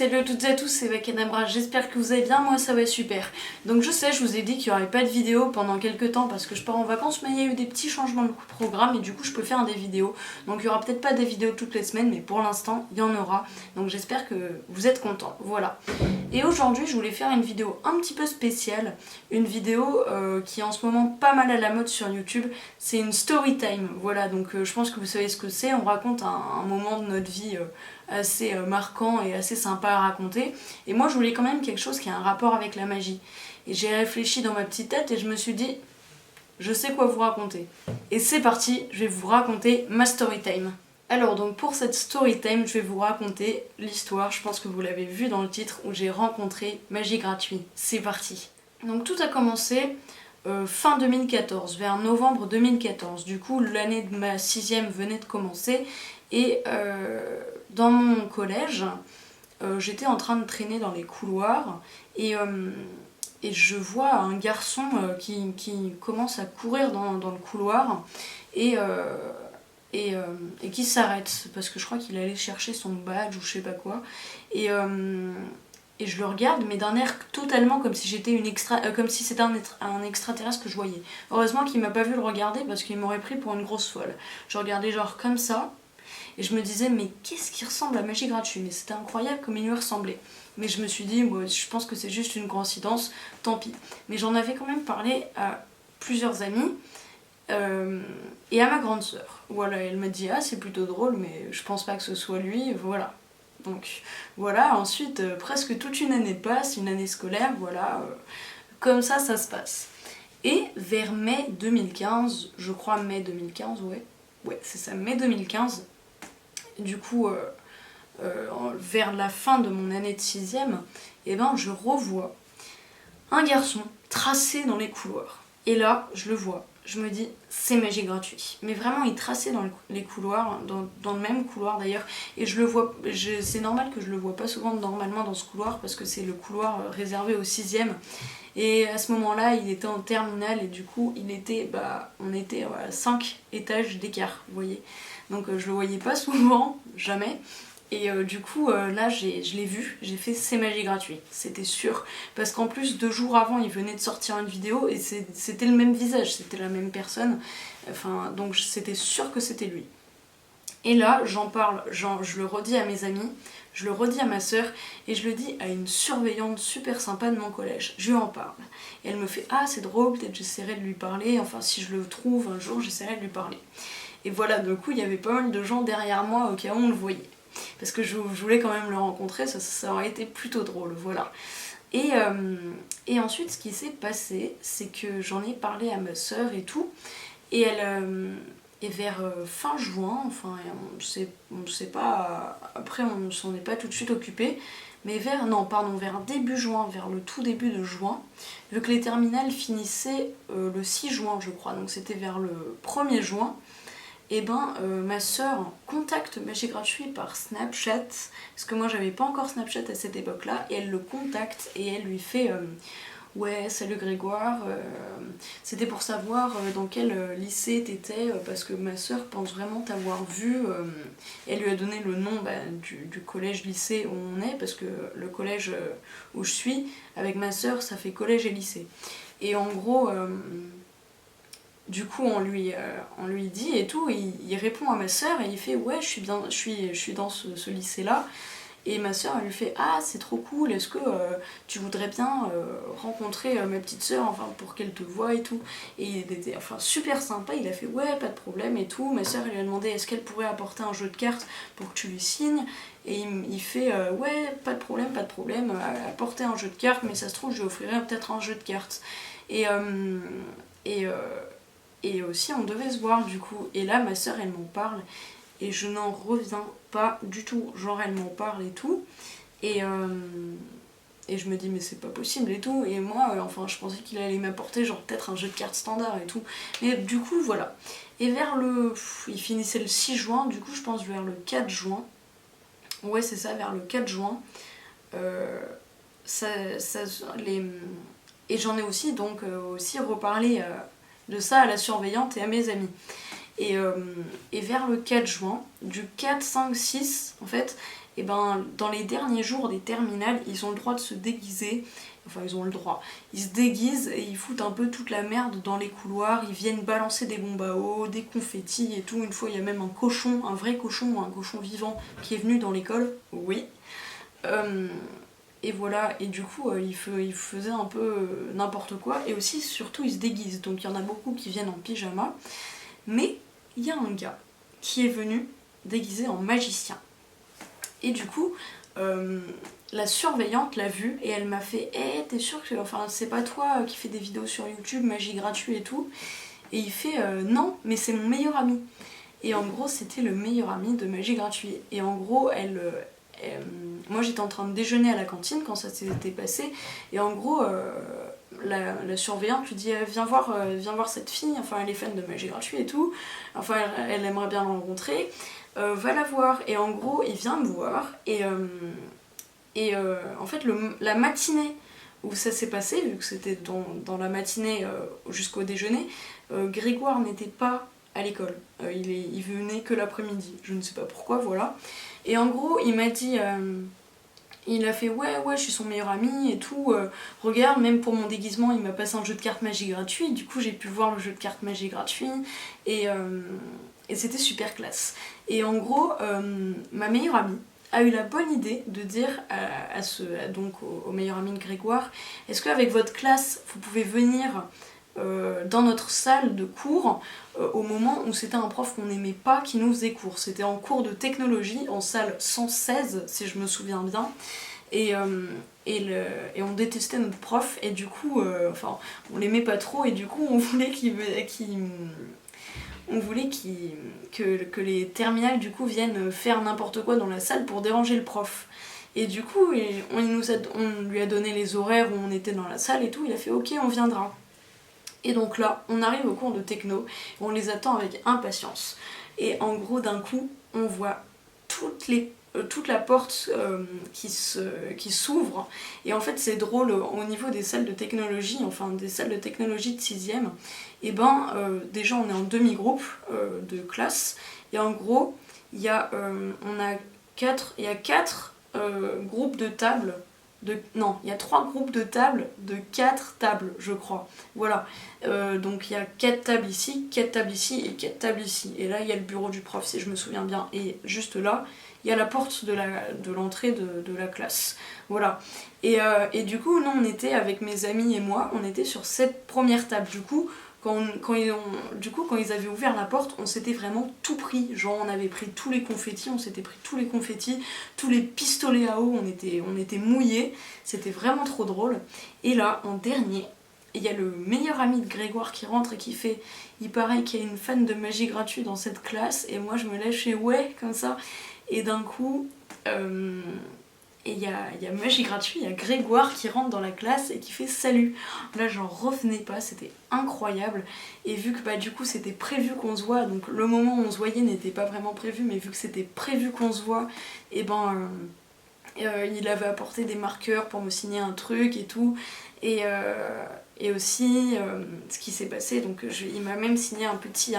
Salut à toutes et à tous, c'est Vakanabra, j'espère que vous allez bien, moi ça va super. Donc je sais, je vous ai dit qu'il n'y aurait pas de vidéo pendant quelques temps parce que je pars en vacances, mais il y a eu des petits changements de programme et du coup je peux faire des vidéos. Donc il n'y aura peut-être pas des vidéos toutes les semaines, mais pour l'instant il y en aura. Donc j'espère que vous êtes contents, voilà. Et aujourd'hui je voulais faire une vidéo un petit peu spéciale, une vidéo qui est en ce moment pas mal à la mode sur YouTube, c'est une story time, voilà. Donc je pense que vous savez ce que c'est, on raconte un moment de notre vie assez marquant et assez sympa à raconter. Et moi je voulais quand même quelque chose qui a un rapport avec la magie. Et j'ai réfléchi dans ma petite tête et je me suis dit, je sais quoi vous raconter. Et c'est parti, je vais vous raconter ma story time. Alors donc pour cette story time, je vais vous raconter l'histoire, je pense que vous l'avez vu dans le titre, où j'ai rencontré Magie Gratuit. C'est parti. Donc tout a commencé fin 2014, vers novembre 2014. Du coup l'année de ma 6e venait de commencer et dans mon collège, j'étais en train de traîner dans les couloirs et je vois un garçon qui commence à courir dans le couloir et qui s'arrête parce que je crois qu'il allait chercher son badge ou je sais pas quoi. Et je le regarde, mais d'un air totalement comme si j'étais comme si c'était un extraterrestre que je voyais. Heureusement qu'il m'a pas vu le regarder parce qu'il m'aurait pris pour une grosse folle. Je regardais genre comme ça. Et je me disais, mais qu'est-ce qui ressemble à Magie Gratuit? Mais c'était incroyable comme il lui ressemblait. Mais je me suis dit, moi, je pense que c'est juste une coïncidence, tant pis. Mais j'en avais quand même parlé à plusieurs amis et à ma grande sœur. Voilà, elle m'a dit, ah c'est plutôt drôle, mais je pense pas que ce soit lui, voilà. Donc voilà, ensuite, presque toute une année passe, une année scolaire, voilà, comme ça se passe. Et vers mai 2015, je crois mai 2015, ouais c'est ça, mai 2015, du coup, vers la fin de mon année de 6e, et ben, je revois un garçon tracé dans les couloirs. Et là, je le vois, je me dis, c'est Magie Gratuit. Mais vraiment, il traçait dans les couloirs, dans le même couloir d'ailleurs. Et je le vois, c'est normal que je le vois pas souvent normalement dans ce couloir, parce que c'est le couloir réservé aux 6e. Et à ce moment-là, il était en terminale et du coup, on était à 5 étages d'écart, vous voyez. Donc je le voyais pas souvent, jamais. Et du coup, là, je l'ai vu, j'ai fait c'est Magie Gratuit, c'était sûr. Parce qu'en plus, 2 jours avant, il venait de sortir une vidéo et c'était le même visage, c'était la même personne. Enfin, donc c'était sûr que c'était lui. Et là, j'en parle, je le redis à mes amis, je le redis à ma sœur et je le dis à une surveillante super sympa de mon collège. Je lui en parle. Et elle me fait, ah c'est drôle, peut-être j'essaierai de lui parler, enfin si je le trouve un jour, j'essaierai de lui parler. Et voilà, du coup, il y avait pas mal de gens derrière moi au cas où on le voyait. Parce que je voulais quand même le rencontrer, ça aurait été plutôt drôle, voilà. Et ensuite, ce qui s'est passé, c'est que j'en ai parlé à ma sœur et tout, et elle... Et vers fin juin, enfin on sait pas, après on s'en est pas tout de suite occupé, mais vers début juin, vers le tout début de juin, vu que les terminales finissaient le 6 juin je crois, donc c'était vers le 1er juin, et ma sœur contacte Magie Gratuit par Snapchat, parce que moi j'avais pas encore Snapchat à cette époque-là, et elle le contacte et elle lui fait ouais, salut Grégoire, c'était pour savoir dans quel lycée t'étais, parce que ma sœur pense vraiment t'avoir vu. Elle lui a donné le nom du collège-lycée où on est, parce que le collège où je suis, avec ma sœur, ça fait collège et lycée. Et en gros, du coup, on lui dit et tout, il répond à ma sœur et il fait ouais, je suis dans ce lycée-là. Et ma soeur elle lui fait ah c'est trop cool, est-ce que tu voudrais bien rencontrer ma petite soeur, enfin pour qu'elle te voie et tout. Et il était super sympa, il a fait ouais pas de problème et tout. Ma soeur elle lui a demandé est-ce qu'elle pourrait apporter un jeu de cartes pour que tu lui signes. Et il fait ouais pas de problème, apporter un jeu de cartes, mais ça se trouve je lui offrirai peut-être un jeu de cartes. Et aussi on devait se voir du coup. Et là ma soeur elle m'en parle. Et je n'en reviens pas du tout, genre elle m'en parle et tout, et je me dis mais c'est pas possible et tout, et moi je pensais qu'il allait m'apporter genre peut-être un jeu de cartes standard et tout, mais du coup voilà. Et il finissait le 6 juin, du coup je pense vers le 4 juin, ouais c'est ça, vers le 4 juin, et j'en ai aussi donc aussi reparlé de ça à la surveillante et à mes amis. Et vers le 4 juin, du 4, 5, 6 en fait, et ben dans les derniers jours des terminales, ils ont le droit de se déguiser. Enfin, ils ont le droit. Ils se déguisent et ils foutent un peu toute la merde dans les couloirs. Ils viennent balancer des bombes à eau, des confettis et tout. Une fois, il y a même un cochon, un vrai cochon ou un cochon vivant qui est venu dans l'école. Oui. Et voilà. Et du coup, ils faisaient un peu n'importe quoi. Et aussi, surtout, ils se déguisent. Donc, il y en a beaucoup qui viennent en pyjama. Mais il y a un gars qui est venu déguisé en magicien. Et du coup... la surveillante l'a vu et elle m'a fait hey, t'es sûre que enfin, c'est pas toi qui fais des vidéos sur YouTube, magie gratuite et tout? Et il fait non, mais c'est mon meilleur ami. Et en gros, c'était le meilleur ami de magie gratuite. Et en gros, moi j'étais en train de déjeuner à la cantine quand ça s'était passé. Et en gros, la surveillante lui dit viens voir cette fille, enfin elle est fan de magie gratuite et tout. Enfin, elle aimerait bien la rencontrer. Va la voir. Et en gros, il vient me voir et en fait, la matinée où ça s'est passé, vu que c'était dans la matinée jusqu'au déjeuner, Grégoire n'était pas à l'école. Il venait que l'après-midi. Je ne sais pas pourquoi, voilà. Et en gros, il m'a dit... il a fait ouais, je suis son meilleur ami et tout. Regarde, même pour mon déguisement, il m'a passé un jeu de cartes magie gratuit. Du coup, j'ai pu voir le jeu de cartes magie gratuit. Et c'était super classe. Et en gros, ma meilleure amie a eu la bonne idée de dire donc au meilleur ami de Grégoire, est-ce qu'avec votre classe, vous pouvez venir dans notre salle de cours au moment où c'était un prof qu'on n'aimait pas qui nous faisait cours. C'était en cours de technologie, en salle 116, si je me souviens bien. Et on détestait notre prof, et du coup, enfin, on l'aimait pas trop, et du coup, on voulait que les terminales du coup viennent faire n'importe quoi dans la salle pour déranger le prof. Et du coup, on lui a donné les horaires où on était dans la salle et tout, il a fait ok, on viendra. Et donc là, on arrive au cours de techno, on les attend avec impatience. Et en gros, d'un coup, on voit toute la porte qui s'ouvre. Et en fait, c'est drôle, au niveau des salles de technologie, enfin des salles de technologie de 6ème, et ben déjà on est en demi-groupe de classe. Et en gros, il y a 4 groupes de tables. Non, il y a 3 groupes de tables de 4 tables, je crois. Voilà. Donc il y a 4 tables ici, 4 tables ici et 4 tables ici. Et là, il y a le bureau du prof, si je me souviens bien. Et juste là, il y a la porte de l'entrée de la classe. Voilà. Et du coup, nous, on était avec mes amis et moi, on était sur cette première table. Du coup, quand ils avaient ouvert la porte, on s'était vraiment tout pris. Genre, on avait pris tous les confettis, tous les pistolets à eau, on était mouillés. C'était vraiment trop drôle. Et là, en dernier, il y a le meilleur ami de Grégoire qui rentre et qui fait il paraît qu'il y a une fan de magie gratuite dans cette classe. Et moi, je me lèche et ouais, comme ça. Et d'un coup... Et il y a magie gratuite, il y a Grégoire qui rentre dans la classe et qui fait salut. Là j'en revenais pas, c'était incroyable. Et vu que bah, du coup c'était prévu qu'on se voit, donc le moment où on se voyait n'était pas vraiment prévu, mais vu que c'était prévu qu'on se voit, et ben il avait apporté des marqueurs pour me signer un truc et tout. Et aussi ce qui s'est passé, donc il m'a même signé un petit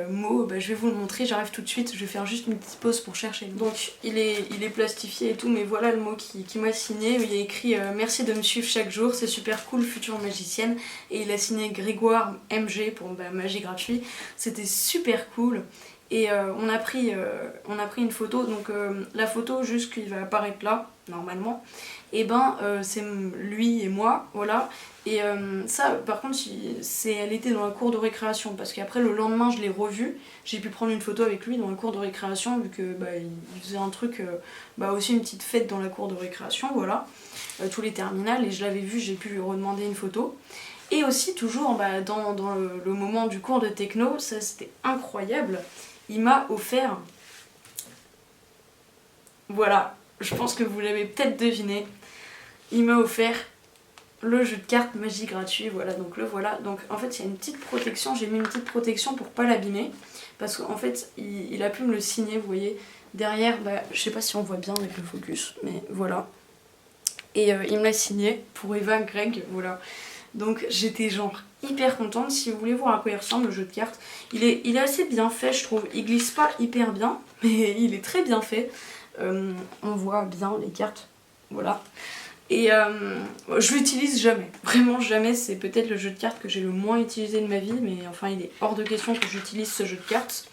mot, bah, je vais vous le montrer, j'arrive tout de suite, je vais faire juste une petite pause pour chercher. Donc il est plastifié et tout, mais voilà le mot qui m'a signé, il y a écrit merci de me suivre chaque jour, c'est super cool, future magicienne. Et il a signé Grégoire MG pour magie gratuite, c'était super cool. Et on a pris une photo, donc la photo juste qui va apparaître là, normalement, et ben c'est lui et moi, voilà. Et ça par contre elle était dans la cour de récréation, parce qu'après le lendemain je l'ai revu, j'ai pu prendre une photo avec lui dans la cour de récréation, vu que bah, il faisait un truc, aussi une petite fête dans la cour de récréation, voilà, tous les terminales, et je l'avais vu, j'ai pu lui redemander une photo. Et aussi toujours dans le moment du cours de techno, ça c'était incroyable, il m'a offert, voilà, je pense que vous l'avez peut-être deviné, il m'a offert le jeu de cartes magie gratuit, voilà, donc le voilà. Donc en fait il y a une petite protection, j'ai mis une petite protection pour pas l'abîmer, parce qu'en fait il a pu me le signer, vous voyez, derrière, je sais pas si on voit bien avec le focus, mais voilà. Et il me l'a signé pour Eva Greg, voilà. Donc j'étais genre hyper contente. Si vous voulez voir à quoi il ressemble le jeu de cartes, il est assez bien fait, je trouve. Il glisse pas hyper bien, mais il est très bien fait. On voit bien les cartes, voilà. Et je l'utilise jamais, vraiment jamais, c'est peut-être le jeu de cartes que j'ai le moins utilisé de ma vie, mais enfin il est hors de question que j'utilise ce jeu de cartes.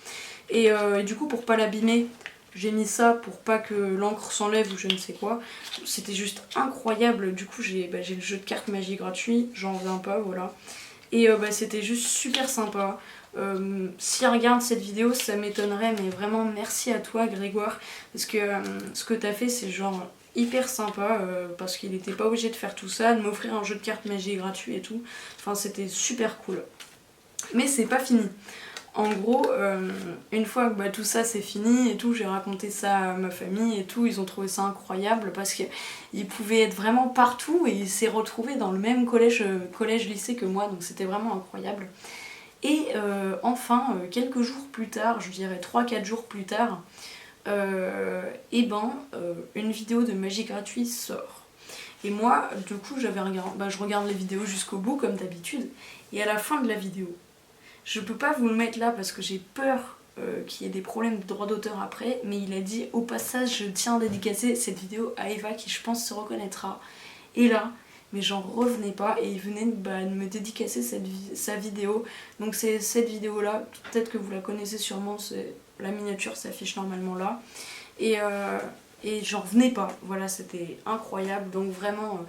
Et du coup pour pas l'abîmer, j'ai mis ça pour pas que l'encre s'enlève ou je ne sais quoi. C'était juste incroyable, du coup j'ai le jeu de cartes magie gratuit, j'en reviens pas, voilà. Et c'était juste super sympa. S'il regarde cette vidéo, ça m'étonnerait, mais vraiment merci à toi Grégoire, parce que ce que t'as fait c'est genre hyper sympa, parce qu'il était pas obligé de faire tout ça, de m'offrir un jeu de cartes magie gratuit et tout. Enfin c'était super cool. Mais c'est pas fini. En gros, une fois que tout ça c'est fini et tout, j'ai raconté ça à ma famille et tout, ils ont trouvé ça incroyable parce qu'il pouvait être vraiment partout et il s'est retrouvé dans le même collège-lycée que moi, donc c'était vraiment incroyable. Et enfin, quelques jours plus tard, je dirais 3-4 jours plus tard, une vidéo de magie gratuite sort. Et moi, du coup, je regarde les vidéos jusqu'au bout comme d'habitude, et à la fin de la vidéo, je peux pas vous le mettre là parce que j'ai peur qu'il y ait des problèmes de droit d'auteur après, mais il a dit au passage je tiens à dédicacer cette vidéo à Eva qui je pense se reconnaîtra. Et là, mais j'en revenais pas et il venait de me dédicacer sa vidéo. Donc c'est cette vidéo là, peut-être que vous la connaissez sûrement, la miniature s'affiche normalement là. Et j'en revenais pas, voilà c'était incroyable. Donc vraiment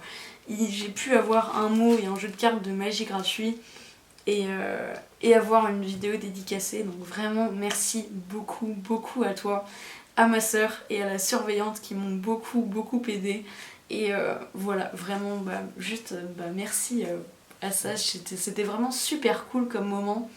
j'ai pu avoir un mot et un jeu de cartes de magie gratuit. Et avoir une vidéo dédicacée, donc vraiment merci beaucoup à toi, à ma soeur et à la surveillante qui m'ont beaucoup aidé. Et voilà, vraiment merci à ça, c'était vraiment super cool comme moment.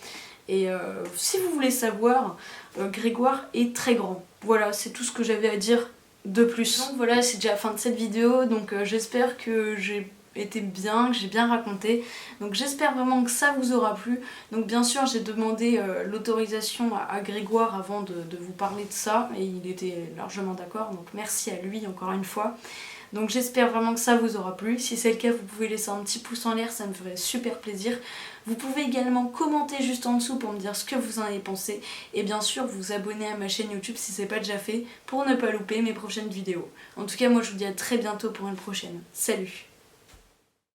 Et si vous voulez savoir, Grégoire est très grand. Voilà, c'est tout ce que j'avais à dire de plus. Donc voilà, c'est déjà la fin de cette vidéo, donc j'espère que j'ai été bien, que j'ai bien raconté. Donc j'espère vraiment que ça vous aura plu. Donc bien sûr j'ai demandé l'autorisation à Grégoire avant de vous parler de ça et il était largement d'accord, donc merci à lui encore une fois. Donc j'espère vraiment que ça vous aura plu. Si c'est le cas, vous pouvez laisser un petit pouce en l'air, ça me ferait super plaisir. Vous pouvez également commenter juste en dessous pour me dire ce que vous en avez pensé. Et bien sûr, vous abonner à ma chaîne YouTube si ce n'est pas déjà fait pour ne pas louper mes prochaines vidéos. En tout cas, moi je vous dis à très bientôt pour une prochaine. Salut!